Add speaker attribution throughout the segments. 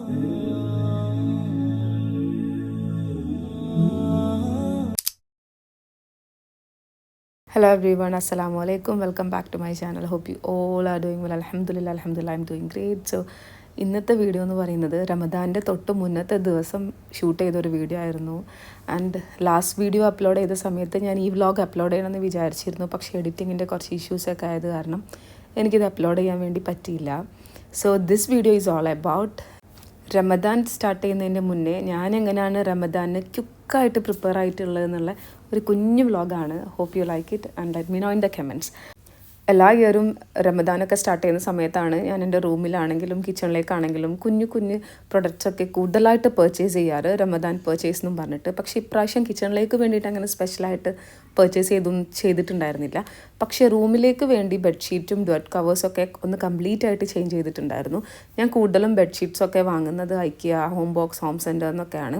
Speaker 1: Hello everyone, assalamu alaikum. Welcome back to my channel. Hope you all are doing well. Alhamdulillah, I'm doing great. So ഇന്നത്തെ video എന്ന് പറയുന്നത് റമദാൻ്റെ തൊട്ട് മുന്നത്തെ ദിവസം shoot ചെയ്തൊരു video ആയിരുന്നു. ആൻഡ് ലാസ്റ്റ് വീഡിയോ അപ്ലോഡ് ചെയ്ത സമയത്ത് ഞാൻ ഈ വ്ലോഗ് അപ്ലോഡ് ചെയ്യണമെന്ന് വിചാരിച്ചിരുന്നു. പക്ഷേ എഡിറ്റിങ്ങിൻ്റെ കുറച്ച് ഇഷ്യൂസൊക്കെ ആയത് കാരണം എനിക്കിത് അപ്ലോഡ് ചെയ്യാൻ വേണ്ടി പറ്റിയില്ല. So this video is all about Ramadan start ചെയ്യുന്നതിൻ്റെ മുന്നേ ഞാൻ എങ്ങനെയാണ് റമദാന് ക്യുക്കായിട്ട് പ്രിപ്പയർ ആയിട്ടുള്ളതെന്നുള്ള ഒരു കുഞ്ഞു വ്ലോഗാണ്. Hope you like it and let me know in the comments. എല്ലാ ഇയറും റമദാനൊക്കെ സ്റ്റാർട്ട് ചെയ്യുന്ന സമയത്താണ് ഞാൻ എൻ്റെ റൂമിലാണെങ്കിലും കിച്ചണിലേക്കാണെങ്കിലും കുഞ്ഞു പ്രൊഡക്ട്സൊക്കെ കൂടുതലായിട്ട് പർച്ചേസ് ചെയ്യാറ്, റമദാൻ പർച്ചേസ് എന്നും പറഞ്ഞിട്ട്. പക്ഷേ ഇപ്രാവശ്യം കിച്ചണിലേക്ക് വേണ്ടിയിട്ട് അങ്ങനെ സ്പെഷ്യലായിട്ട് പർച്ചേസ് ചെയ്തിട്ടുണ്ടായിരുന്നില്ല. പക്ഷേ റൂമിലേക്ക് വേണ്ടി ബെഡ്ഷീറ്റും ഡോർ കവേഴ്സൊക്കെ ഒന്ന് കംപ്ലീറ്റ് ആയിട്ട് ചേഞ്ച് ചെയ്തിട്ടുണ്ടായിരുന്നു. ഞാൻ കൂടുതലും ബെഡ്ഷീറ്റ്സൊക്കെ വാങ്ങുന്നത് IKEA, home box, home centre എന്നൊക്കെയാണ്.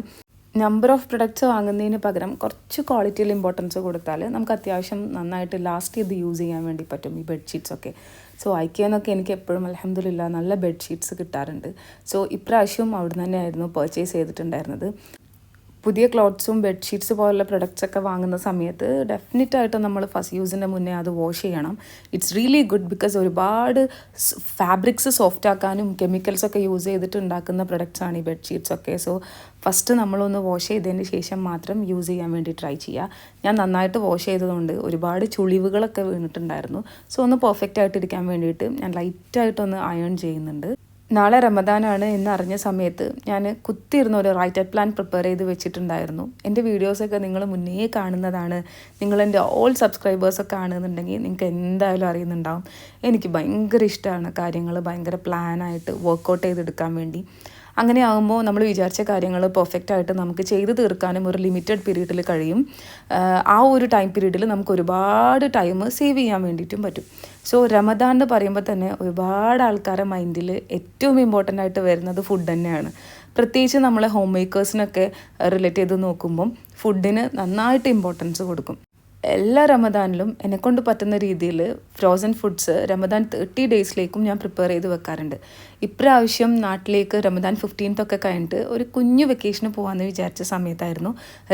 Speaker 1: നമ്പർ ഓഫ് പ്രൊഡക്ട്സ് വാങ്ങുന്നതിന് പകരം കുറച്ച് ക്വാളിറ്റിയിൽ ഇമ്പോർട്ടൻസ് കൊടുത്താൽ നമുക്ക് അത്യാവശ്യം നന്നായിട്ട് ലാസ്റ്റ് ചെയ്ത് യൂസ് ചെയ്യാൻ വേണ്ടി പറ്റും ഈ ബെഡ്ഷീറ്റ്സൊക്കെ. സോ ഐക്കിയെന്നൊക്കെ എനിക്ക് എപ്പോഴും അൽഹംദുലില്ലാ നല്ല ബെഡ്ഷീറ്റ്സ് കിട്ടാറുണ്ട്. സോ ഇപ്രാവശ്യം അവിടെ തന്നെയായിരുന്നു പർച്ചേസ് ചെയ്തിട്ടുണ്ടായിരുന്നത്. പുതിയ ക്ലോത്ത്സും ബെഡ്ഷീറ്റ്സ് പോലുള്ള പ്രൊഡക്ട്സൊക്കെ വാങ്ങുന്ന സമയത്ത് ഡെഫിനറ്റായിട്ട് നമ്മൾ ഫസ്റ്റ് യൂസിൻ്റെ മുന്നേ അത് വാഷ് ചെയ്യണം. ഇറ്റ്സ് റിയലി ഗുഡ് ബിക്കോസ് ഒരുപാട് ഫാബ്രിക്സ് സോഫ്റ്റ് ആക്കാനും കെമിക്കൽസൊക്കെ യൂസ് ചെയ്തിട്ട് ഉണ്ടാക്കുന്ന പ്രൊഡക്ട്സാണ് ഈ ബെഡ്ഷീറ്റ്സൊക്കെ. സോ ഫസ്റ്റ് നമ്മളൊന്ന് വാഷ് ചെയ്തതിന് ശേഷം മാത്രം യൂസ് ചെയ്യാൻ വേണ്ടി ട്രൈ ചെയ്യുക. ഞാൻ നന്നായിട്ട് വാഷ് ചെയ്തതുകൊണ്ട് ഒരുപാട് ചുളിവുകളൊക്കെ വീണിട്ടുണ്ടായിരുന്നു. സോ ഒന്ന് പെർഫെക്റ്റ് ആയിട്ടിരിക്കാൻ വേണ്ടിയിട്ട് ഞാൻ ലൈറ്റായിട്ടൊന്ന് അയൺ ചെയ്യുന്നുണ്ട്. നാളെ റമദാനാണ് എന്നറിഞ്ഞ സമയത്ത് ഞാൻ കുത്തിയിരുന്ന ഒരു റൈറ്റഡ് പ്ലാൻ പ്രിപ്പയർ ചെയ്ത് വെച്ചിട്ടുണ്ടായിരുന്നു. എൻ്റെ വീഡിയോസൊക്കെ നിങ്ങൾ മുന്നേ കാണുന്നതാണ്. നിങ്ങളെൻ്റെ ഓൾ സബ്സ്ക്രൈബേഴ്സൊക്കെ ആണെന്നുണ്ടെങ്കിൽ നിങ്ങൾക്ക് എന്തായാലും അറിയുന്നുണ്ടാവും. എനിക്ക് ഭയങ്കര ഇഷ്ടമാണ് കാര്യങ്ങൾ ഭയങ്കര പ്ലാനായിട്ട് വർക്കൗട്ട് ചെയ്തെടുക്കാൻ വേണ്ടി. അങ്ങനെ ആകുമ്പോൾ നമ്മൾ വിചാരിച്ച കാര്യങ്ങൾ പെർഫെക്റ്റായിട്ട് നമുക്ക് ചെയ്ത് തീർക്കാനും ഒരു ലിമിറ്റഡ് പീരീഡിൽ കഴിയും. ആ ഒരു ടൈം പീരീഡിൽ നമുക്ക് ഒരുപാട് ടൈം സേവ് ചെയ്യാൻ വേണ്ടിയിട്ടും പറ്റും. സോ റമദാൻ എന്ന് പറയുമ്പോൾ തന്നെ ഒരുപാട് ആൾക്കാരുടെ മൈൻഡിൽ ഏറ്റവും ഇമ്പോർട്ടൻ്റ് ആയിട്ട് വരുന്നത് ഫുഡ് തന്നെയാണ്. പ്രത്യേകിച്ച് നമ്മളെ ഹോം മേക്കേഴ്സിനൊക്കെ റിലേറ്റ് ചെയ്ത് നോക്കുമ്പം ഫുഡിന് നന്നായിട്ട് ഇമ്പോർട്ടൻസ് കൊടുക്കും. എല്ലാ റമദാനിലും എന്നെക്കൊണ്ട് പറ്റുന്ന രീതിയിൽ ഫ്രോസൺ ഫുഡ്സ് റമദാൻ 30 ഡേയ്സിലേക്കും ഞാൻ പ്രിപ്പയർ ചെയ്ത് വെക്കാറുണ്ട്. ഇപ്രാവശ്യം നാട്ടിലേക്ക് റമദാൻ 15th കഴിഞ്ഞിട്ട് ഒരു കുഞ്ഞു വെക്കേഷന് പോകാമെന്ന് വിചാരിച്ച സമയത്തായിരുന്നു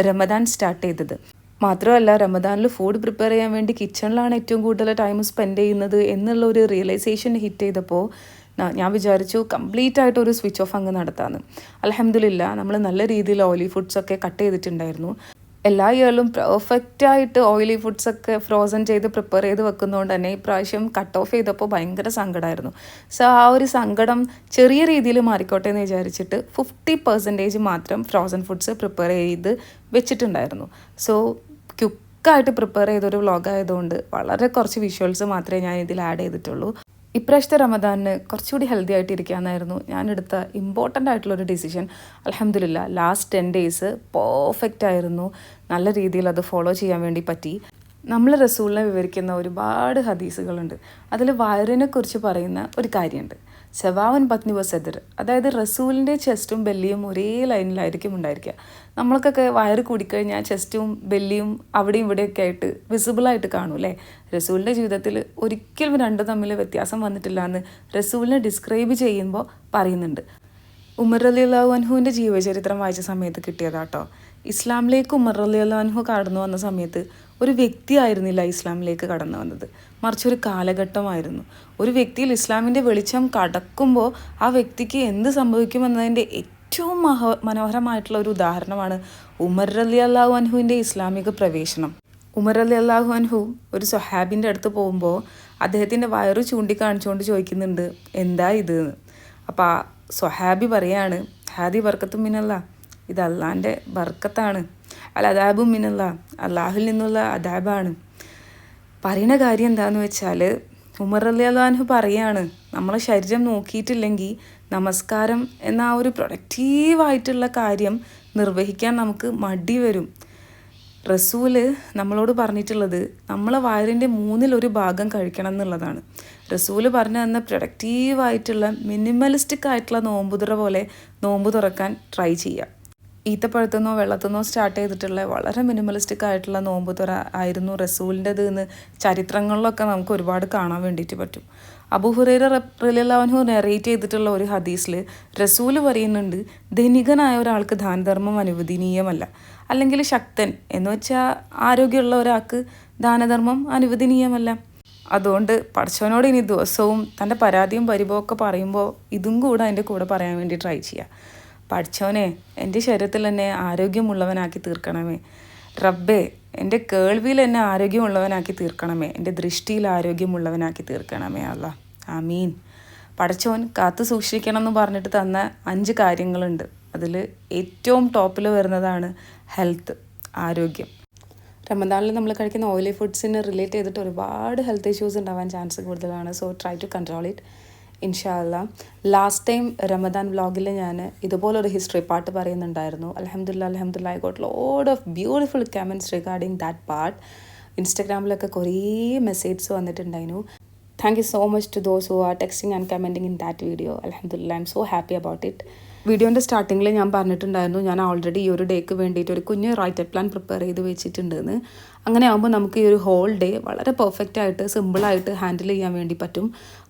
Speaker 1: റമദാൻ സ്റ്റാർട്ട് ചെയ്തത്. മാത്രമല്ല റമദാനിൽ ഫുഡ് പ്രിപ്പയർ ചെയ്യാൻ വേണ്ടി കിച്ചണിലാണ് ഏറ്റവും കൂടുതൽ ടൈം സ്പെൻഡ് ചെയ്യുന്നത് എന്നുള്ള ഒരു റിയലൈസേഷൻ ഹിറ്റ് ചെയ്തപ്പോൾ ഞാൻ വിചാരിച്ചു കംപ്ലീറ്റ് ആയിട്ട് ഒരു സ്വിച്ച് ഓഫ് അങ്ങ് നടത്താമെന്ന്. അൽഹംദുലില്ലാ നമ്മൾ നല്ല രീതിയിൽ ഓയിലി ഫുഡ്സൊക്കെ കട്ട് ചെയ്തിട്ടുണ്ടായിരുന്നു. എല്ലാ ഇയറിലും പെർഫെക്റ്റായിട്ട് ഓയിലി ഫുഡ്സൊക്കെ ഫ്രോസൺ ചെയ്ത് പ്രിപ്പയർ ചെയ്ത് വെക്കുന്നതുകൊണ്ട് തന്നെ ഇപ്രാവശ്യം കട്ട് ഓഫ് ചെയ്തപ്പോൾ ഭയങ്കര സങ്കടമായിരുന്നു. സോ ആ ഒരു സങ്കടം ചെറിയ രീതിയിൽ മാറിക്കോട്ടെ എന്ന് വിചാരിച്ചിട്ട് 50% മാത്രം ഫ്രോസൺ ഫുഡ്സ് പ്രിപ്പയർ ചെയ്ത് വെച്ചിട്ടുണ്ടായിരുന്നു. സോ ക്യുക്കായിട്ട് പ്രിപ്പയർ ചെയ്തൊരു വ്ളോഗായതുകൊണ്ട് വളരെ കുറച്ച് വിഷ്വൽസ് മാത്രമേ ഞാൻ ഇതിൽ ആഡ് ചെയ്തിട്ടുള്ളൂ. ഇപ്രാവശ്യത്തെ റമദാനിന് കുറച്ചുകൂടി ഹെൽത്തി ആയിട്ടിരിക്കാമെന്നായിരുന്നു ഞാനെടുത്ത ഇമ്പോർട്ടൻ്റ് ആയിട്ടുള്ളൊരു ഡിസിഷൻ. അൽഹംദുലില്ലാ ലാസ്റ്റ് 10 days പെർഫെക്റ്റ് ആയിരുന്നു. നല്ല രീതിയിൽ അത് ഫോളോ ചെയ്യാൻ വേണ്ടി പറ്റി. നമ്മൾ റസൂലിനെ വിവരിക്കുന്ന ഒരുപാട് ഹദീസുകളുണ്ട്. അതിൽ വയറിനെ കുറിച്ച് പറയുന്ന ഒരു കാര്യമുണ്ട്, സവാവൻ പത്നി വസദർ. അതായത് റസൂലിൻ്റെ ചെസ്റ്റും ബെല്ലിയും ഒരേ ലൈനിലായിരിക്കും ഉണ്ടായിരിക്കുക. നമ്മൾക്കൊക്കെ വയറ് കൂടിക്കഴിഞ്ഞാൽ ചെസ്റ്റും ബെല്ലിയും അവിടെയും ഇവിടെയൊക്കെ ആയിട്ട് വിസിബിളായിട്ട് കാണും അല്ലേ. റസൂലിൻ്റെ ജീവിതത്തിൽ ഒരിക്കലും രണ്ടും തമ്മിൽ വ്യത്യാസം വന്നിട്ടില്ല എന്ന് റസൂലിനെ ഡിസ്ക്രൈബ് ചെയ്യുമ്പോൾ പറയുന്നുണ്ട്. ഉമർ റളിയല്ലാഹു അൻഹുവിൻ്റെ ജീവചരിത്രം വായിച്ച സമയത്ത് കിട്ടിയതാട്ടോ. ഇസ്ലാമിലേക്ക് ഉമർ റളിയല്ലാഹു അൻഹു കടന്നു വന്ന സമയത്ത് ഒരു വ്യക്തി ആയിരുന്നില്ല ഇസ്ലാമിലേക്ക് കടന്നു വന്നത്, മറിച്ച് ഒരു കാലഘട്ടമായിരുന്നു. ഒരു വ്യക്തിയിൽ ഇസ്ലാമിൻ്റെ വെളിച്ചം കടക്കുമ്പോൾ ആ വ്യക്തിക്ക് എന്ത് സംഭവിക്കുമെന്നതിൻ്റെ ഏറ്റവും മനോഹരമായിട്ടുള്ള ഒരു ഉദാഹരണമാണ് ഉമർ റളിയല്ലാഹു അൻഹുവിൻ്റെ ഇസ്ലാമിക പ്രവേശനം. ഉമർ റളിയല്ലാഹു അൻഹു ഒരു സ്വഹാബിൻ്റെ അടുത്ത് പോകുമ്പോൾ അദ്ദേഹത്തിൻ്റെ വയറ് ചൂണ്ടിക്കാണിച്ചുകൊണ്ട് ചോദിക്കുന്നുണ്ട്, എന്താ ഇത് എന്ന്. അപ്പോൾ ആ സ്വഹാബി പറയാണ്, ഹാദി ബർക്കത്തും മിനല്ലാ, ഇത് അള്ളാൻ്റെ ബർക്കത്താണ്, അൽ അദാബും മിനല്ലാ, അള്ളാഹുൽ നിന്നുള്ള അദാബാണ്. പറയുന്ന കാര്യം എന്താണെന്ന് വെച്ചാൽ ഉമർ റളിയല്ലാഹു അൻഹു പറയാണ്, നമ്മളെ ശരീരം നോക്കിയിട്ടില്ലെങ്കിൽ നമസ്കാരം എന്ന ആ ഒരു പ്രൊഡക്റ്റീവായിട്ടുള്ള കാര്യം നിർവഹിക്കാൻ നമുക്ക് മടി വരും. റസൂല് നമ്മളോട് പറഞ്ഞിട്ടുള്ളത് നമ്മളെ വയറിൻ്റെ 1/3 ഭാഗം കഴിക്കണം എന്നുള്ളതാണ്. റസൂല് പറഞ്ഞു തന്ന പ്രൊഡക്റ്റീവായിട്ടുള്ള മിനിമലിസ്റ്റിക് ആയിട്ടുള്ള നോമ്പുതുറ പോലെ നോമ്പ് തുറക്കാൻ ട്രൈ ചെയ്യുക. ഈത്തപ്പഴത്തുനിന്നോ വെള്ളത്തുനിന്നോ സ്റ്റാർട്ട് ചെയ്തിട്ടുള്ള വളരെ മിനിമലിസ്റ്റിക് ആയിട്ടുള്ള നോമ്പ് തുറ ആയിരുന്നു റസൂലിൻ്റെത് എന്ന് ചരിത്രങ്ങളിലൊക്കെ നമുക്ക് ഒരുപാട് കാണാൻ വേണ്ടിയിട്ട് പറ്റും. അബൂ ഹുറൈറ റളിയല്ലാഹു അൻഹു നെറേറ്റ് ചെയ്തിട്ടുള്ള ഒരു ഹദീസിൽ റസൂല് പറയുന്നുണ്ട്, ധനികനായ ഒരാൾക്ക് ദാനധർമ്മം അനുവദനീയമല്ല. അല്ലെങ്കിൽ ശക്തൻ എന്ന് വെച്ചാൽ ആരോഗ്യമുള്ള ഒരാൾക്ക് ദാനധർമ്മം അനുവദനീയമല്ല. അതുകൊണ്ട് പടച്ചവനോട് ഇനി ദിവസവും തൻ്റെ പരാതിയും പരിഭവമൊക്കെ പറയുമ്പോൾ ഇതും കൂടെ അതിൻ്റെ കൂടെ പറയാൻ വേണ്ടി ട്രൈ ചെയ്യുക. പടച്ചവനെ, എൻ്റെ ശരീരത്തിൽ എന്നെ ആരോഗ്യമുള്ളവനാക്കി തീർക്കണമേ. റബ്ബേ, എൻ്റെ കേൾവിയിൽ എന്നെ ആരോഗ്യമുള്ളവനാക്കി തീർക്കണമേ. എൻ്റെ ദൃഷ്ടിയിൽ ആരോഗ്യമുള്ളവനാക്കി തീർക്കണമേ അല്ലാ. ആമീൻ. പടച്ചവൻ കാത്തു സൂക്ഷിക്കണം എന്ന് പറഞ്ഞിട്ട് തന്ന 5 കാര്യങ്ങളുണ്ട്. അതിൽ ഏറ്റവും ടോപ്പിൽ വരുന്നതാണ് ഹെൽത്ത്, ആരോഗ്യം. റമദാനിൽ നമ്മൾ കഴിക്കുന്ന ഓയിലി ഫുഡ്സിന് റിലേറ്റ് ചെയ്തിട്ട് ഒരുപാട് ഹെൽത്ത് ഇഷ്യൂസ് ഉണ്ടാവാൻ ചാൻസ് കൂടുതലാണ്. So try to control it ഇൻഷാ അല്ലാ. ലാസ്റ്റ് ടൈം റമദാൻ വ്ളോഗിൽ ഞാൻ ഇതുപോലൊരു ഹിസ്റ്ററി പാർട്ട് പറയുന്നുണ്ടായിരുന്നു. അൽഹംദുലില്ലാ I got load of beautiful comments regarding that part. ഇൻസ്റ്റഗ്രാമിലൊക്കെ കുറേ മെസ്സേജസ് വന്നിട്ടുണ്ടായിരുന്നു. Thank you so much to those who are texting and commenting in that video. അൽഹംദുലില്ലാ, I'm so happy about it. വീഡിയോൻ്റെ സ്റ്റാർട്ടിങ്ങിൽ ഞാൻ പറഞ്ഞിട്ടുണ്ടായിരുന്നു ഞാൻ ഓൾറെഡി ഈ ഒരു ഡേക്ക് വേണ്ടിയിട്ട് ഒരു കുഞ്ഞ് റൈറ്റഡ് പ്ലാൻ പ്രിപ്പയർ ചെയ്ത് വെച്ചിട്ടുണ്ടെന്ന്. അങ്ങനെ ആകുമ്പോൾ നമുക്ക് ഈ ഒരു ഹോൾ ഡേ വളരെ പെർഫെക്റ്റായിട്ട് സിമ്പിളായിട്ട് ഹാൻഡിൽ ചെയ്യാൻ വേണ്ടി പറ്റും.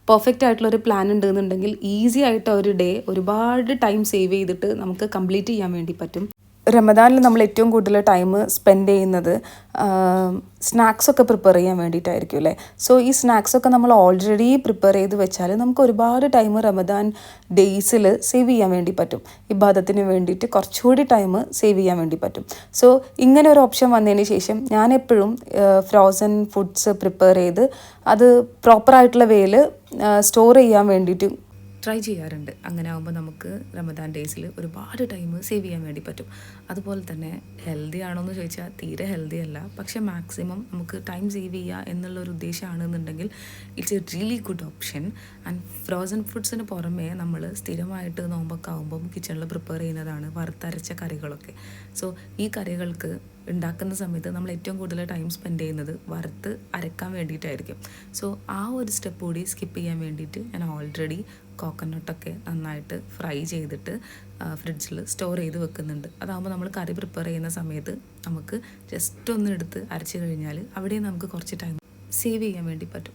Speaker 1: പെർഫെക്റ്റ് ആയിട്ടുള്ളൊരു പ്ലാൻ ഉണ്ടെന്നുണ്ടെങ്കിൽ ഈസി ആയിട്ട് ഒരു ഡേ ഒരുപാട് ടൈം സേവ് ചെയ്തിട്ട് നമുക്ക് കംപ്ലീറ്റ് ചെയ്യാൻ വേണ്ടി പറ്റും. റമദാനിൽ നമ്മൾ ഏറ്റവും കൂടുതൽ ടൈം സ്പെൻഡ് ചെയ്യുന്നത് സ്നാക്സൊക്കെ പ്രിപ്പയർ ചെയ്യാൻ വേണ്ടിയിട്ടായിരിക്കും അല്ലേ. സോ ഈ സ്നാക്സൊക്കെ നമ്മൾ ഓൾറെഡി പ്രിപ്പയർ ചെയ്ത് വെച്ചാൽ നമുക്ക് ഒരുപാട് ടൈം റമദാൻ ഡേയ്സിൽ സേവ് ചെയ്യാൻ വേണ്ടി പറ്റും. ഇബാദത്തിന് വേണ്ടിയിട്ട് കുറച്ചുകൂടി ടൈം സേവ് ചെയ്യാൻ വേണ്ടി പറ്റും. സോ ഇങ്ങനെ ഒരു ഓപ്ഷൻ വന്നതിന് ശേഷം ഞാൻ എപ്പോഴും ഫ്രോസൺ ഫുഡ്സ് പ്രിപ്പയർ ചെയ്ത് അത് പ്രോപ്പറായിട്ടുള്ള വേയിൽ സ്റ്റോർ ചെയ്യാൻ വേണ്ടിയിട്ട് ട്രൈ ചെയ്യാറുണ്ട്. അങ്ങനെ ആകുമ്പോൾ നമുക്ക് റമദാൻ ഡേയ്സിൽ ഒരുപാട് ടൈം സേവ് ചെയ്യാൻ വേണ്ടി പറ്റും. അതുപോലെ തന്നെ ഹെൽത്തി ആണോ എന്ന് ചോദിച്ചാൽ തീരെ ഹെൽത്തി അല്ല. പക്ഷേ മാക്സിമം നമുക്ക് ടൈം സേവ് ചെയ്യുക എന്നുള്ളൊരു ഉദ്ദേശമാണെന്നുണ്ടെങ്കിൽ it's a really good option. And frozen ഫുഡ്സിന് പുറമേ നമ്മൾ സ്ഥിരമായിട്ട് നോമ്പൊക്കെ ആകുമ്പം കിച്ചണിൽ പ്രിപ്പയർ ചെയ്യുന്നതാണ് വറുത്തരച്ച കറികളൊക്കെ. സോ ഈ കറികൾക്ക് ഉണ്ടാക്കുന്ന സമയത്ത് നമ്മൾ ഏറ്റവും കൂടുതൽ ടൈം സ്പെൻഡ് ചെയ്യുന്നത് വറുത്ത് അരക്കാൻ വേണ്ടിയിട്ടായിരിക്കും. സോ ആ ഒരു സ്റ്റെപ്പ് കൂടി സ്കിപ്പ് ചെയ്യാൻ വേണ്ടിയിട്ട് ഞാൻ ഓൾറെഡി കോക്കനട്ടൊക്കെ നന്നായിട്ട് ഫ്രൈ ചെയ്തിട്ട് ഫ്രിഡ്ജിൽ സ്റ്റോർ ചെയ്ത് വെക്കുന്നുണ്ട്. അതാകുമ്പോൾ നമ്മൾ കറി പ്രിപ്പയർ ചെയ്യുന്ന സമയത്ത് നമുക്ക് ജസ്റ്റ് ഒന്ന് എടുത്ത് അരച്ച് കഴിഞ്ഞാൽ അവിടെയും നമുക്ക് കുറച്ച് ടൈം സേവ് ചെയ്യാൻ വേണ്ടി പറ്റും.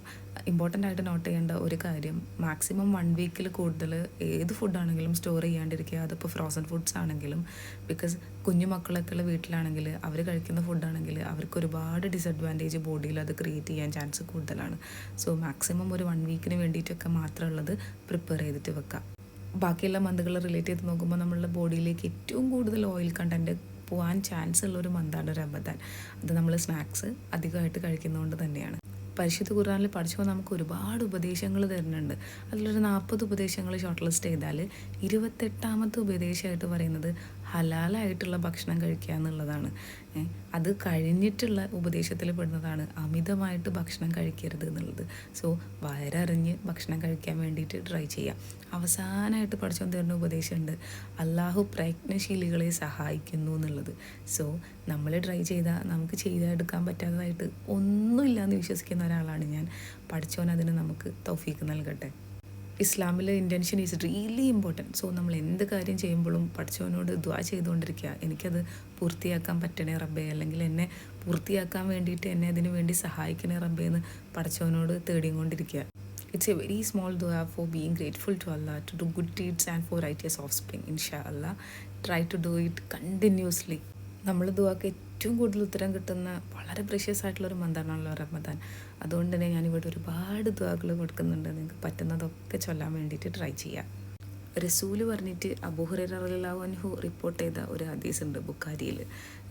Speaker 1: ഇമ്പോർട്ടൻ്റ് ആയിട്ട് നോട്ട് ചെയ്യേണ്ട ഒരു കാര്യം, മാക്സിമം 1 വീക്കിൽ കൂടുതൽ ഏത് ഫുഡാണെങ്കിലും സ്റ്റോർ ചെയ്യാണ്ടിരിക്കുക. അതിപ്പോൾ ഫ്രോസൺ ഫുഡ്സ് ആണെങ്കിലും. ബിക്കോസ് കുഞ്ഞു മക്കളൊക്കെ ഉള്ള വീട്ടിലാണെങ്കിൽ അവർ കഴിക്കുന്ന ഫുഡാണെങ്കിൽ അവർക്ക് ഒരുപാട് ഡിസഡ്വാൻറ്റേജ് ബോഡിയിൽ അത് ക്രിയേറ്റ് ചെയ്യാൻ ചാൻസ് കൂടുതലാണ്. സോ മാക്സിമം ഒരു 1 വീക്കിന് വേണ്ടിയിട്ടൊക്കെ മാത്രമുള്ളത് പ്രിപ്പയർ ചെയ്തിട്ട് വെക്കാം. ബാക്കിയുള്ള മന്തുകൾ റിലേറ്റ് ചെയ്ത് നോക്കുമ്പോൾ നമ്മളുടെ ബോഡിയിലേക്ക് ഏറ്റവും കൂടുതൽ ഓയിൽ കണ്ടൻറ്റ് പോകാൻ ചാൻസ് ഉള്ളൊരു മന്താണ് റമദാൻ. അത് നമ്മൾ സ്നാക്സ് അധികമായിട്ട് കഴിക്കുന്നതുകൊണ്ട് തന്നെയാണ്. പരിശുദ്ധ ഖുർആനിൽ പഠിച്ചപ്പോൾ നമുക്ക് ഒരുപാട് ഉപദേശങ്ങൾ തരുന്നുണ്ട്. അതിലൊരു 40 ഉപദേശങ്ങൾ ഷോർട്ട് ലിസ്റ്റ് ചെയ്താൽ 28ാമത്തെ ഉപദേശമായിട്ട് പറയുന്നത് ഹലാലായിട്ടുള്ള ഭക്ഷണം കഴിക്കുക എന്നുള്ളതാണ്. അത് കഴിഞ്ഞിട്ടുള്ള ഉപദേശത്തിൽ പെടുന്നതാണ് അമിതമായിട്ട് ഭക്ഷണം കഴിക്കരുത് എന്നുള്ളത്. സോ വയററിഞ്ഞ് ഭക്ഷണം കഴിക്കാൻ വേണ്ടിയിട്ട് ട്രൈ ചെയ്യാം. അവസാനമായിട്ട് പഠിച്ചുകൊണ്ട് തരുന്ന ഉപദേശമുണ്ട്, അള്ളാഹു പ്രയത്നശീലികളെ സഹായിക്കുന്നു എന്നുള്ളത്. സോ നമ്മൾ ട്രൈ ചെയ്താൽ നമുക്ക് ചെയ്തെടുക്കാൻ പറ്റാത്തതായിട്ട് ഒന്നുമില്ല എന്ന് വിശ്വസിക്കുന്ന ഒരാളാണ് ഞാൻ. പഠിച്ചവൻ അതിന് നമുക്ക് തൗഫീക്ക് നൽകട്ടെ. ഇസ്ലാമിൽ intention is really important. So നമ്മൾ എന്ത് കാര്യം ചെയ്യുമ്പോഴും പഠിച്ചവനോട് ദുആ ചെയ്തുകൊണ്ടിരിക്കുക, എനിക്കത് പൂർത്തിയാക്കാൻ പറ്റണേ റബ്ബേ, അല്ലെങ്കിൽ എന്നെ പൂർത്തിയാക്കാൻ വേണ്ടിയിട്ട് എന്നെ അതിന് വേണ്ടി സഹായിക്കണേ റബ്ബേ എന്ന് പഠിച്ചവനോട് തേടിക്കൊണ്ടിരിക്കുക. It's a very small dua for being grateful to Allah, to do good deeds and for righteous offspring. Inshallah, try to do it continuously. നമ്മൾ ദുആക്ക് ഏറ്റവും കൂടുതൽ ഉത്തരം കിട്ടുന്ന വളരെ പ്രഷ്യസ് ആയിട്ടുള്ളൊരു മന്താണല്ലോ റമദാൻ. അതുകൊണ്ട് തന്നെ ഞാനിവിടെ ഒരുപാട് ദുആകൾ കൊടുക്കുന്നുണ്ട്. നിങ്ങൾക്ക് പറ്റുന്നതൊക്കെ ചൊല്ലാൻ വേണ്ടിയിട്ട് ട്രൈ ചെയ്യാം. റസൂല് പറഞ്ഞിട്ട് അബൂ ഹുറൈറ റളിയല്ലാഹു അൻഹു റിപ്പോർട്ട് ചെയ്ത ഒരു ഹദീസ് ഉണ്ട് ബുഖാരിയിൽ.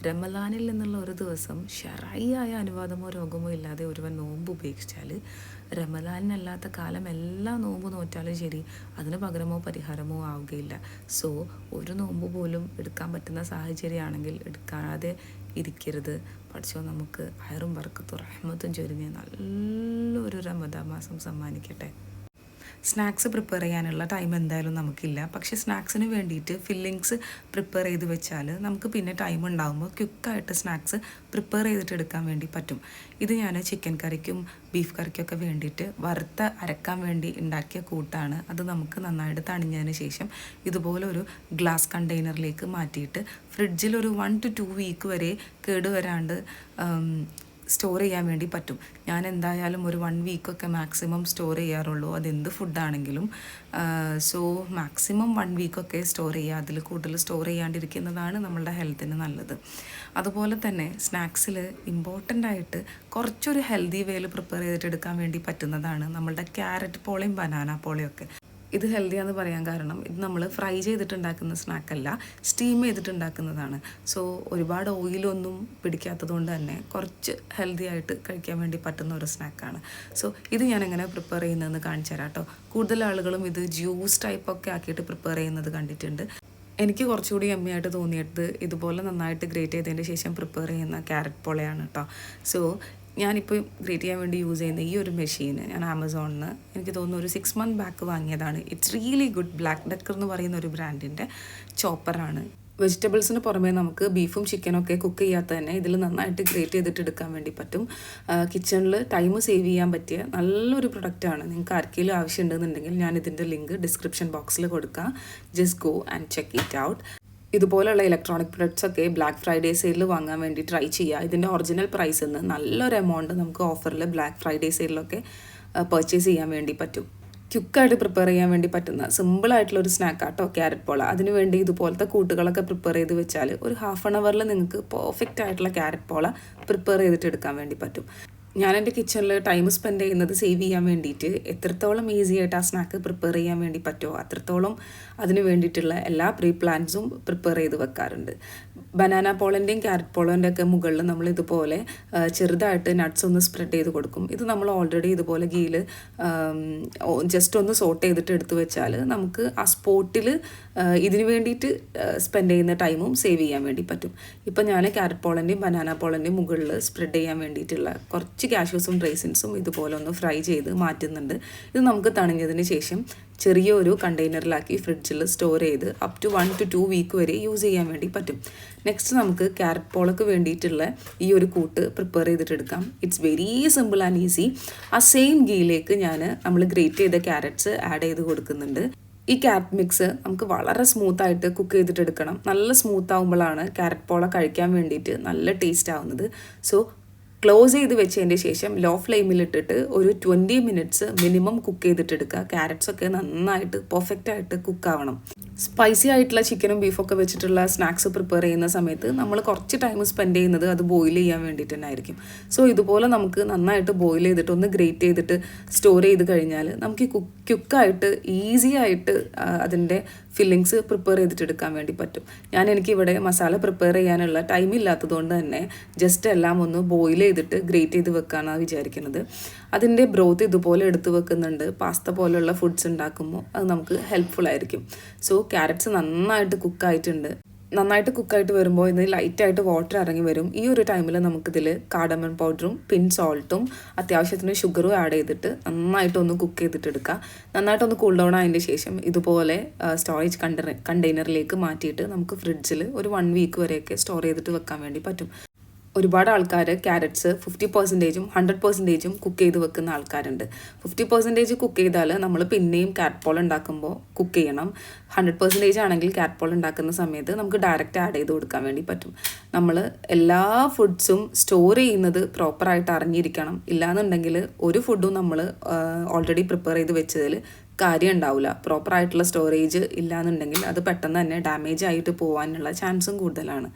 Speaker 1: റമദാനിൽ നിന്നുള്ള ഒരു ദിവസം ശറഈയായ അനുവാദമോ രോഗമോ ഇല്ലാതെ ഒരുവൻ നോമ്പ് ഉപേക്ഷിച്ചാൽ റമദാനിനല്ലാത്ത കാലം എല്ലാ നോമ്പ് നോറ്റാലും ശരി അതിന് പകരമോ പരിഹാരമോ ആവുകയില്ല. സോ ഒരു നോമ്പ് പോലും എടുക്കാൻ പറ്റുന്ന സാഹചര്യമാണെങ്കിൽ എടുക്കാതെ ഇരിക്കരുത്. പഠിച്ചോ നമുക്ക് ഹൈറും ബർക്കത്തും റഹ്മത്തും ചൊരിഞ്ഞ് നല്ലൊരു റമദാൻ മാസം സമ്മാനിക്കട്ടെ. സ്നാക്സ് പ്രിപ്പയർ ചെയ്യാനുള്ള ടൈം എന്തായാലും നമുക്കില്ല. പക്ഷേ സ്നാക്സിന് വേണ്ടിയിട്ട് ഫില്ലിങ്സ് പ്രിപ്പയർ ചെയ്ത് വെച്ചാൽ നമുക്ക് പിന്നെ ടൈം ഉണ്ടാകുമ്പോൾ ക്വിക്കായിട്ട് സ്നാക്സ് പ്രിപ്പയർ ചെയ്തിട്ട് എടുക്കാൻ വേണ്ടി പറ്റും. ഇത് ഞാൻ ചിക്കൻ കറിക്കും ബീഫ് കറിക്കൊക്കെ വേണ്ടിയിട്ട് വറുത്ത അരക്കാൻ വേണ്ടി ഉണ്ടാക്കിയ കൂട്ടാണ്. അത് നമുക്ക് നന്നായിട്ട് തണിഞ്ഞതിന് ശേഷം ഇതുപോലെ ഒരു ഗ്ലാസ് കണ്ടെയ്നറിലേക്ക് മാറ്റിയിട്ട് ഫ്രിഡ്ജിൽ ഒരു 1 to 2 വീക്ക് വരെ കേടുവരാണ്ട് സ്റ്റോർ ചെയ്യാൻ വേണ്ടി പറ്റും. ഞാൻ എന്തായാലും ഒരു 1 വീക്കൊക്കെ മാക്സിമം സ്റ്റോർ ചെയ്യാറുള്ളൂ, അതെന്ത് ഫുഡാണെങ്കിലും. സോ മാക്സിമം 1 വീക്കൊക്കെ സ്റ്റോർ ചെയ്യുക. അതിൽ കൂടുതൽ സ്റ്റോർ ചെയ്യാണ്ടിരിക്കുന്നതാണ് നമ്മളുടെ ഹെൽത്തിന് നല്ലത്. അതുപോലെ തന്നെ സ്നാക്സിൽ ഇമ്പോർട്ടൻ്റ് ആയിട്ട് കുറച്ചൊരു ഹെൽത്തി വേയിൽ പ്രിപ്പയർ ചെയ്തിട്ട് എടുക്കാൻ വേണ്ടി പറ്റുന്നതാണ് നമ്മളുടെ ക്യാരറ്റ് പോളയും ബനാന പോളയും ഒക്കെ. ഇത് ഹെൽത്തിയാന്ന് പറയാൻ കാരണം ഇത് നമ്മൾ ഫ്രൈ ചെയ്തിട്ടുണ്ടാക്കുന്ന സ്നാക്കല്ല, സ്റ്റീം ചെയ്തിട്ടുണ്ടാക്കുന്നതാണ്. സോ ഒരുപാട് ഓയിലൊന്നും പിടിക്കാത്തത് കൊണ്ട് തന്നെ കുറച്ച് ഹെൽത്തി ആയിട്ട് കഴിക്കാൻ വേണ്ടി പറ്റുന്ന ഒരു സ്നാക്കാണ്. സോ ഇത് ഞാൻ എങ്ങനെ പ്രിപ്പയർ ചെയ്യുന്നതെന്ന് കാണിച്ചു തരാം കേട്ടോ. കൂടുതൽ ആളുകളും ഇത് ജ്യൂസ് ടൈപ്പൊക്കെ ആക്കിയിട്ട് പ്രിപ്പയർ ചെയ്യുന്നത് കണ്ടിട്ടുണ്ട്. എനിക്ക് കുറച്ചുകൂടി എമ്മയായിട്ട് തോന്നിയത് ഇതുപോലെ നന്നായിട്ട് ഗ്രേറ്റ് ചെയ്തതിന് ശേഷം പ്രിപ്പയർ ചെയ്യുന്ന ക്യാരറ്റ് പോളയാണ് കേട്ടോ. സോ ഞാനിപ്പോൾ ഗ്രേറ്റ് ചെയ്യാൻ വേണ്ടി യൂസ് ചെയ്യുന്ന ഈ ഒരു മെഷീൻ ഞാൻ ആമസോണിൽ എനിക്ക് തോന്നുന്നു ഒരു 6 months ബാക്ക് വാങ്ങിയതാണ്. It's really good. Black decker എന്ന് പറയുന്ന ഒരു ബ്രാൻഡിൻ്റെ ചോപ്പറാണ്. വെജിറ്റബിൾസിന് പുറമേ നമുക്ക് ബീഫും ചിക്കനൊക്കെ കുക്ക് ചെയ്യാത്ത തന്നെ ഇതിൽ നന്നായിട്ട് ഗ്രേറ്റ് ചെയ്തിട്ട് എടുക്കാൻ വേണ്ടി പറ്റും. കിച്ചണിൽ ടൈം സേവ് ചെയ്യാൻ പറ്റിയ നല്ലൊരു പ്രൊഡക്റ്റാണ്. നിങ്ങൾക്ക് ആർക്കെങ്കിലും ആവശ്യമുണ്ടെന്നുണ്ടെങ്കിൽ ഞാൻ ഇതിൻ്റെ ലിങ്ക് ഡിസ്ക്രിപ്ഷൻ ബോക്സിൽ കൊടുക്കാം. Just go and check it out. ഇതുപോലുള്ള ഇലക്ട്രോണിക് പ്രൊഡക്ട്സ് ഒക്കെ ബ്ലാക്ക് ഫ്രൈഡേ സെയിലിൽ വാങ്ങാൻ വേണ്ടി ട്രൈ ചെയ്യുക. ഇതിൻ്റെ ഒറിജിനൽ പ്രൈസിൽ നിന്ന് നല്ലൊരു എമൗണ്ട് നമുക്ക് ഓഫറിൽ ബ്ലാക്ക് ഫ്രൈഡേ സെയിലൊക്കെ പർച്ചേസ് ചെയ്യാൻ വേണ്ടി പറ്റും. ക്വിക്കായിട്ട് പ്രിപ്പയർ ചെയ്യാൻ വേണ്ടി പറ്റുന്ന സിമ്പിളായിട്ടുള്ളൊരു സ്നാക്കാട്ടോ ക്യാരറ്റ് പോള. അതിന് വേണ്ടി ഇതുപോലത്തെ കൂട്ടുകളൊക്കെ പ്രിപ്പയർ ചെയ്ത് വെച്ചാൽ ഒരു 1/2 hour നിങ്ങൾക്ക് പെർഫെക്റ്റ് ആയിട്ടുള്ള ക്യാരറ്റ് പോള പ്രിപ്പയർ ചെയ്തിട്ട് എടുക്കാൻ വേണ്ടി പറ്റും. ഞാൻ എൻ്റെ കിച്ചണിൽ ടൈം സ്പെൻഡ് ചെയ്യുന്നത് സേവ് ചെയ്യാൻ വേണ്ടിയിട്ട് എത്രത്തോളം ഈസി ആയിട്ട് ആ സ്നാക്ക് പ്രിപ്പയർ ചെയ്യാൻ വേണ്ടി പറ്റുമോ അത്രത്തോളം അതിന് വേണ്ടിയിട്ടുള്ള എല്ലാ പ്രീ പ്ലാൻസും പ്രിപ്പയർ ചെയ്ത് വെക്കാറുണ്ട്. ബനാന പോളൻ്റെയും ക്യാരറ്റ് പോളൻ്റെ ഒക്കെ മുകളിൽ നമ്മൾ ഇതുപോലെ ചെറുതായിട്ട് നട്ട്സ് ഒന്ന് സ്പ്രെഡ് ചെയ്ത് കൊടുക്കും. ഇത് നമ്മൾ ഓൾറെഡി ഇതുപോലെ ഗീയിൽ ജസ്റ്റ് ഒന്ന് സോട്ട് ചെയ്തിട്ട് എടുത്ത് വെച്ചാൽ നമുക്ക് ആ സ്പോട്ടിൽ ഇതിന് വേണ്ടിയിട്ട് സ്പെൻഡ് ചെയ്യുന്ന ടൈമും സേവ് ചെയ്യാൻ വേണ്ടി പറ്റും. ഇപ്പം ഞാൻ ക്യാരറ്റ് പോളൻ്റെയും ബനാന പോളൻ്റെയും മുകളിൽ സ്പ്രെഡ് ചെയ്യാൻ വേണ്ടിയിട്ടുള്ള കുറച്ച് കാഷ്യൂസും റൈസിൻസും ഇതുപോലെ ഒന്ന് ഫ്രൈ ചെയ്ത് മാറ്റുന്നുണ്ട്. ഇത് നമുക്ക് തണിഞ്ഞതിന് ശേഷം ചെറിയൊരു കണ്ടെയ്നറിലാക്കി ഫ്രിഡ്ജിൽ സ്റ്റോർ ചെയ്ത് അപ് ടു 1 to 2 വീക്ക് വരെ യൂസ് ചെയ്യാൻ വേണ്ടി പറ്റും. നെക്സ്റ്റ് നമുക്ക് ക്യാരറ്റ് പോളക്ക് വേണ്ടിയിട്ടുള്ള ഈ ഒരു കൂട്ട് പ്രിപ്പയർ ചെയ്തിട്ടെടുക്കാം. It's very simple and easy. ആ സെയിം ഗീയിലേക്ക് നമ്മൾ ഗ്രേറ്റ് ചെയ്ത ക്യാരറ്റ്സ് ആഡ് ചെയ്ത് കൊടുക്കുന്നുണ്ട്. ഈ ക്യാരറ്റ് മിക്സ് നമുക്ക് വളരെ സ്മൂത്തായിട്ട് കുക്ക് ചെയ്തിട്ടെടുക്കണം. നല്ല സ്മൂത്ത് ആകുമ്പോഴാണ് ക്യാരറ്റ് പോള കഴിക്കാൻ വേണ്ടിയിട്ട് നല്ല ടേസ്റ്റ് ആവുന്നത്. സോ ക്ലോസ് ചെയ്ത് വെച്ചതിൻ്റെ ശേഷം ലോ ഫ്ലെയിമിലിട്ടിട്ട് ഒരു 20 minutes മിനിമം കുക്ക് ചെയ്തിട്ടെടുക്കുക. ക്യാരറ്റ്സൊക്കെ നന്നായിട്ട് പെർഫെക്റ്റായിട്ട് കുക്കാവണം. സ്പൈസി ആയിട്ടുള്ള ചിക്കനും ബീഫൊക്കെ വെച്ചിട്ടുള്ള സ്നാക്സ് പ്രിപ്പയർ ചെയ്യുന്ന സമയത്ത് നമ്മൾ കുറച്ച് ടൈം സ്പെൻഡ് ചെയ്യുന്നത് അത് ബോയിൽ ചെയ്യാൻ വേണ്ടിയിട്ട് തന്നെ ആയിരിക്കും. സോ ഇതുപോലെ നമുക്ക് നന്നായിട്ട് ബോയിൽ ചെയ്തിട്ട് ഒന്ന് ഗ്രേറ്റ് ചെയ്തിട്ട് സ്റ്റോർ ചെയ്ത് കഴിഞ്ഞാൽ നമുക്ക് ക്വിക്കായിട്ട് ഈസി ആയിട്ട് അതിൻ്റെ ഫില്ലിങ്സ് പ്രിപ്പയർ ചെയ്തിട്ടെടുക്കാൻ വേണ്ടി പറ്റും. എനിക്കിവിടെ മസാല പ്രിപ്പയർ ചെയ്യാനുള്ള ടൈം ഇല്ലാത്തതുകൊണ്ട് തന്നെ ജസ്റ്റ് എല്ലാം ഒന്ന് ബോയിൽ ചെയ്തിട്ട് ഗ്രേറ്റ് ചെയ്ത് വെക്കാനാണ് വിചാരിക്കുന്നത്. അതിൻ്റെ ബ്രോത്ത് ഇതുപോലെ എടുത്ത് വെക്കുന്നുണ്ട്. പാസ്ത പോലെയുള്ള ഫുഡ്സ് ഉണ്ടാക്കുമ്പോൾ അത് നമുക്ക് ഹെൽപ്ഫുൾ ആയിരിക്കും. സോ ക്യാരറ്റ്സ് നന്നായിട്ട് കുക്കായിട്ടുണ്ട്. നന്നായിട്ട് കുക്കായിട്ട് വരുമ്പോൾ ഇത് ലൈറ്റായിട്ട് വാട്ടർ ഇറങ്ങി വരും. ഈ ഒരു ടൈമിൽ നമുക്കിതിൽ കാർഡമൺ പൗഡറും സോൾട്ടും അത്യാവശ്യത്തിന് ഷുഗറും ആഡ് ചെയ്തിട്ട് നന്നായിട്ടൊന്ന് കുക്ക് ചെയ്തിട്ടെടുക്കുക. നന്നായിട്ടൊന്ന് കൂൾ ഡൗൺ ആയതിൻ്റെ ശേഷം ഇതുപോലെ സ്റ്റോറേജ് കണ്ടെയ്നറിലേക്ക് മാറ്റിയിട്ട് നമുക്ക് ഫ്രിഡ്ജിൽ ഒരു 1 വീക്ക് വരെയൊക്കെ സ്റ്റോർ ചെയ്തിട്ട് വെക്കാൻ വേണ്ടി പറ്റും. ഒരുപാട് ആൾക്കാർ ക്യാരറ്റ്സ് 50%ഉം 100%ഉം കുക്ക് ചെയ്ത് വെക്കുന്ന ആൾക്കാരുണ്ട്. 50% കുക്ക് ചെയ്താൽ നമ്മൾ പിന്നെയും ക്യാരറ്റ് പോൾ ഉണ്ടാക്കുമ്പോൾ കുക്ക് ചെയ്യണം. 100% ആണെങ്കിൽ ക്യാരറ്റ് പോൾ ഉണ്ടാക്കുന്ന സമയത്ത് നമുക്ക് ഡയറക്റ്റ് ആഡ് ചെയ്ത് കൊടുക്കാൻ വേണ്ടി പറ്റും. നമ്മൾ എല്ലാ ഫുഡ്സും സ്റ്റോർ ചെയ്യുന്നത് പ്രോപ്പറായിട്ട് അറിഞ്ഞിരിക്കണം. ഇല്ലാന്നുണ്ടെങ്കിൽ ഒരു ഫുഡും നമ്മൾ ഓൾറെഡി പ്രിപ്പയർ ചെയ്ത് വെച്ചതിൽ കാര്യം ഉണ്ടാവില്ല. പ്രോപ്പറായിട്ടുള്ള സ്റ്റോറേജ് ഇല്ലാന്നുണ്ടെങ്കിൽ അത് പെട്ടെന്ന് തന്നെ ഡാമേജ് ആയിട്ട് പോകാനുള്ള ചാൻസും കൂടുതലാണ്.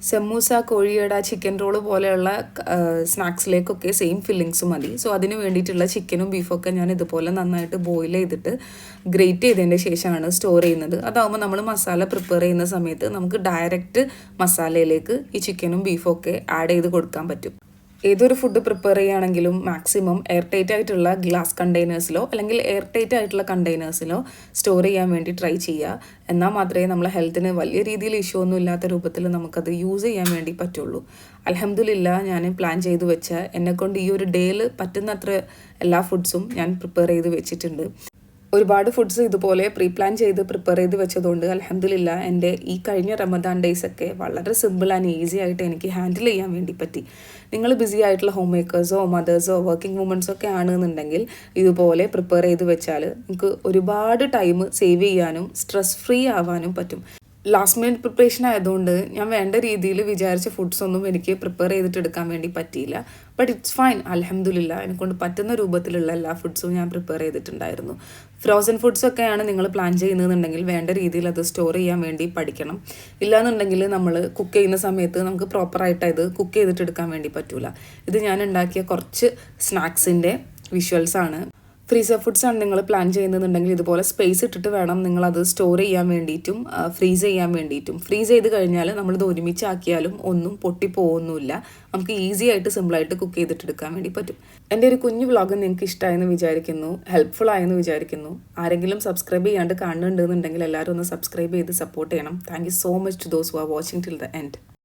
Speaker 1: സമൂസ, കോഴിയട, ചിക്കൻ റോള് പോലെയുള്ള സ്നാക്സിലേക്കൊക്കെ സെയിം ഫില്ലിങ്സ് മതി. സോ അതിന് വേണ്ടിയിട്ടുള്ള ചിക്കനും ബീഫൊക്കെ ഞാൻ ഇതുപോലെ നന്നായിട്ട് ബോയിൽ ചെയ്തിട്ട് ഗ്രേറ്റ് ചെയ്തതിൻ്റെ ശേഷമാണ് സ്റ്റോർ ചെയ്യുന്നത്. അതാകുമ്പോൾ നമ്മൾ മസാല പ്രിപ്പയർ ചെയ്യുന്ന സമയത്ത് നമുക്ക് ഡയറക്റ്റ് മസാലയിലേക്ക് ഈ ചിക്കനും ബീഫും ഒക്കെ ആഡ് ചെയ്ത് കൊടുക്കാൻ പറ്റും. ഏതൊരു ഫുഡ് പ്രിപ്പയർ ചെയ്യുകയാണെങ്കിലും മാക്സിമം എയർ ടൈറ്റ് ആയിട്ടുള്ള ഗ്ലാസ് കണ്ടെയ്നേഴ്സിലോ അല്ലെങ്കിൽ എയർ ടൈറ്റ് ആയിട്ടുള്ള കണ്ടെയ്നേഴ്സിലോ സ്റ്റോർ ചെയ്യാൻ വേണ്ടി ട്രൈ ചെയ്യുക. എന്നാൽ മാത്രമേ നമ്മളെ ഹെൽത്തിന് വലിയ രീതിയിൽ ഇഷ്യൂ ഒന്നും ഇല്ലാത്ത രൂപത്തിൽ നമുക്കത് യൂസ് ചെയ്യാൻ വേണ്ടി പറ്റുള്ളൂ. അൽഹംദുലില്ലാ ഞാൻ പ്ലാൻ ചെയ്ത് വെച്ച എന്നെക്കൊണ്ട് ഈ ഒരു ഡേയിൽ പറ്റുന്നത്ര എല്ലാ ഫുഡ്സും ഞാൻ പ്രിപ്പയർ ചെയ്ത് വെച്ചിട്ടുണ്ട്. ഒരുപാട് ഫുഡ്സ് ഇതുപോലെ പ്രീ പ്ലാൻ ചെയ്ത് പ്രിപ്പയർ ചെയ്ത് വെച്ചതുകൊണ്ട് അൽഹംദുലില്ലാ എൻ്റെ ഈ കഴിഞ്ഞ റമദാൻ ഡേയ്സൊക്കെ വളരെ സിമ്പിൾ ആൻഡ് ഈസി ആയിട്ട് എനിക്ക് ഹാൻഡിൽ ചെയ്യാൻ വേണ്ടി പറ്റി. നിങ്ങൾ ബിസി ആയിട്ടുള്ള ഹോം മേക്കേഴ്സോ മദേഴ്സോ വർക്കിംഗ് വുമൻസോ ഒക്കെ ആണെന്നുണ്ടെങ്കിൽ ഇതുപോലെ പ്രിപ്പയർ ചെയ്ത് വെച്ചാൽ നിങ്ങൾക്ക് ഒരുപാട് ടൈം സേവ് ചെയ്യാനും സ്ട്രെസ് ഫ്രീ ആവാനും പറ്റും. ലാസ്റ്റ് മിനിറ്റ് പ്രിപ്പറേഷൻ ആയതുകൊണ്ട് ഞാൻ വേണ്ട രീതിയിൽ വിചാരിച്ച ഫുഡ്സ് ഒന്നും എനിക്ക് പ്രിപ്പയർ ചെയ്തിട്ട് എടുക്കാൻ വേണ്ടി പറ്റിയില്ല. ബട്ട് ഇറ്റ്സ് ഫൈൻ, അൽഹംദുലില്ലാ. എന്നെക്കൊണ്ട് പറ്റുന്ന രൂപത്തിലുള്ള എല്ലാ ഫുഡ്സും ഞാൻ പ്രിപ്പയർ ചെയ്തിട്ടുണ്ടായിരുന്നു. ഫ്രോസൺ ഫുഡ്സൊക്കെയാണ് നിങ്ങൾ പ്ലാൻ ചെയ്യുന്നതെന്നുണ്ടെങ്കിൽ വേണ്ട രീതിയിൽ അത് സ്റ്റോർ ചെയ്യാൻ വേണ്ടി പഠിക്കണം. ഇല്ലാന്നുണ്ടെങ്കിൽ നമ്മൾ കുക്ക് ചെയ്യുന്ന സമയത്ത് നമുക്ക് പ്രോപ്പറായിട്ട് ഇത് കുക്ക് ചെയ്തിട്ട് എടുക്കാൻ വേണ്ടി പറ്റൂല. ഇത് ഞാൻ ഉണ്ടാക്കിയ കുറച്ച് സ്നാക്സിൻ്റെ വിഷ്വൽസാണ്. ഫ്രീസർ ഫുഡ്സാണ് നിങ്ങൾ പ്ലാൻ ചെയ്യുന്നുണ്ടെങ്കിൽ ഇതുപോലെ സ്പേസ് ഇട്ടിട്ട് വേണം നിങ്ങളത് സ്റ്റോർ ചെയ്യാൻ വേണ്ടിയിട്ടും ഫ്രീസ് ചെയ്യാൻ വേണ്ടിയിട്ടും. ഫ്രീസ് ചെയ്ത് കഴിഞ്ഞാൽ നമ്മളിത് ഒരുമിച്ചാക്കിയാലും ഒന്നും പൊട്ടിപ്പോകുന്നില്ല. നമുക്ക് ഈസി ആയിട്ട് സിമ്പിളായിട്ട് കുക്ക് ചെയ്തിട്ട് എടുക്കാൻ വേണ്ടി പറ്റും. എൻ്റെ ഒരു കുഞ്ഞു വ്ളോഗ് നിങ്ങൾക്ക് ഇഷ്ടമായെന്ന് വിചാരിക്കുന്നു, ഹെൽപ്ഫുൾ ആയെന്ന് വിചാരിക്കുന്നു. ആരെങ്കിലും സബ്സ്ക്രൈബ് ചെയ്യാണ്ട് കാണുന്നുണ്ടെന്നുണ്ടെങ്കിൽ എല്ലാവരും ഒന്ന് സബ്സ്ക്രൈബ് ചെയ്ത് സപ്പോർട്ട് ചെയ്യണം. Thank you so much to those who are watching till the end.